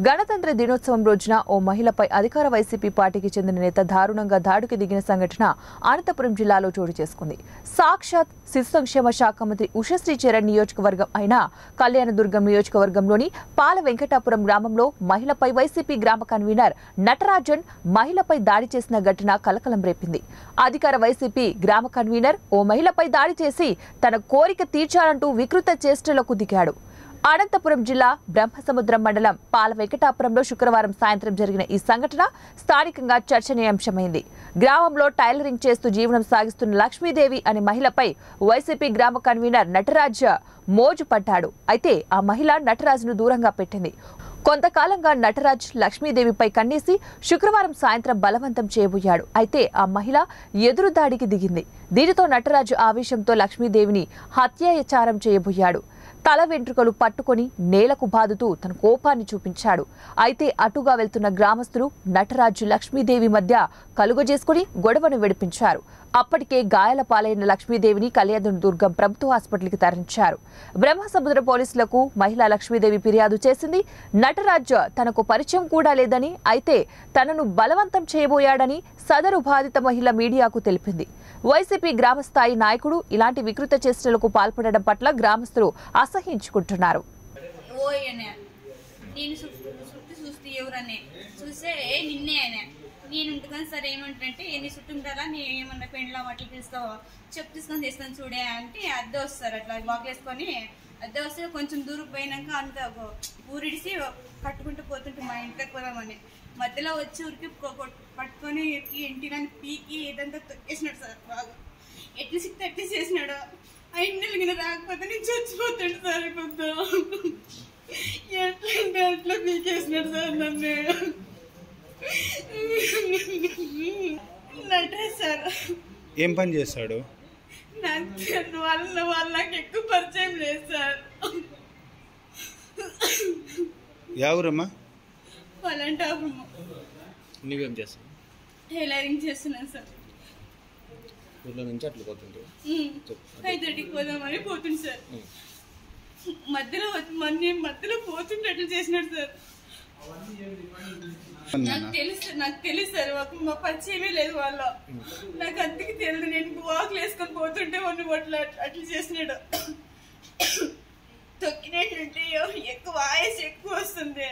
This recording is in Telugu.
గణతంత్ర దినోత్సవం రోజున ఓ మహిళపై అధికార వైసీపీ పార్టీకి చెందిన నేత దారుణంగా దాడికి దిగిన సంఘటన అనంతపురం జిల్లాలో చోటు చేసుకుంది. సాక్షాత్ శిశు సంక్షేమ శాఖ మంత్రి ఉషశ్రీ చరణ్ నియోజకవర్గం అయిన కళ్యాణదుర్గం నియోజకవర్గంలోని పాల వెంకటాపురం గ్రామంలో మహిళపై వైసీపీ గ్రామ కన్వీనర్ నటరాజన్ మహిళపై దాడి చేసిన ఘటన కలకలం రేపింది. అధికార వైసీపీ గ్రామ కన్వీనర్ ఓ మహిళపై దాడి చేసి తన కోరిక తీర్చాలంటూ వికృత చేష్టలకు దిగాడు. అనంతపురం జిల్లా బ్రహ్మసముద్రం మండలం పాల వెంకటాపురంలో శుక్రవారం సాయంత్రం జరిగిన ఈ సంఘటన స్థానికంగా చర్చనీయాంశమైంది. గ్రామంలో టైలరింగ్ చేస్తూ జీవనం సాగిస్తున్న లక్ష్మీదేవి అనే మహిళపై వైసీపీ గ్రామ కన్వీనర్ నటరాజ్ మోజు పడ్డాడు. అయితే ఆ మహిళ నటరాజ్ను దూరంగా పెట్టింది. కొంతకాలంగా నటరాజ్ లక్ష్మీదేవిపై కన్నేసి శుక్రవారం సాయంత్రం బలవంతం చేయబోయాడు. అయితే ఆ మహిళ ఎదురు దాడికి దిగింది. దీనితో నటరాజ్ ఆవేశంతో లక్ష్మీదేవిని హత్యాచారం చేయబోయాడు. తల వెంట్రుకలు పట్టుకొని నేలకు బాదుతూ తన కోపాన్ని చూపించాడు. అయితే అటుగా వెళ్తున్న గ్రామస్తులు నటరాజు లక్ష్మీదేవి మధ్య కలుగజేసుకుని గొడవను విడిపించారు. అప్పటికే గాయాల పాలైన లక్ష్మీదేవిని కళ్యాణదుర్గం ప్రభుత్వ ఆసుపత్రికి తరలించారు. బ్రహ్మసముద్ర పోలీసులకు మహిళా లక్ష్మీదేవి ఫిర్యాదు చేసింది. నటరాజ్ తనకు పరిచయం కూడా లేదని, అయితే తనను బలవంతం చేయబోయాడని సదరు బాధిత మహిళ మీడియాకు తెలిపింది. వైసీపీ గ్రామస్థాయి నాయకుడు ఇలాంటి వికృత చేష్టలకు పాల్పడడం పట్ల గ్రామస్తులు అసహించుకుంటున్నారు. నేను ఉంటుకొని సరే ఏమంటే ఎన్ని చుట్టుంటారా నేను ఏమన్నా పెండ్లా అట్లా తీస్తావు చెప్పు తీసుకొని తీస్తాను చూడే అంటే అద్దె వస్తారు. అట్లా బాక్లు వేసుకొని అద్దె వస్తే కొంచెం దూరం పోయినాక అంత ఊరిడిసి కట్టుకుంటూ పోతుంటే మా ఇంట్లోకి పోదామని మధ్యలో వచ్చి ఊరికి పట్టుకొని ఇంటిని పీకి ఏదంతా తొక్కేసినాడు సార్. బాగా ఎట్లా సిక్తే అట్లా చేసినాడు. ఆ ఇంటికి రాకపోతే నేను చచ్చిపోతాడు సార్. కొంత ఎట్లా అట్లా పీకేసినాడు సార్ నన్ను. సార్ ఏం పని చేస్తాడు? నాకు ఎక్కువ పరిచయం లేదు సార్. ఎవరమ్మా? అలాంటాపురము. నువ్వేం చేస్తావు? టైలరింగ్ చేస్తున్నాను సార్. ఊళ్ళో నుంచి అట్లా పోతుంది. 5:30కి పోదామని పోతుంది సార్. మధ్యలో పోతుంటే అట్లా చేసినాడు సార్. నాకు తెలుసు సార్. మా పరిచయమే లేదు వాళ్ళ. నాకు అందుకే తెలియదు. నేను వాకులు వేసుకొని పోతుంటే వాళ్ళు అట్లా చేసినాడు. తొక్కినట్టుంటే ఎక్కువ వాయిస్ ఎక్కువ వస్తుంది.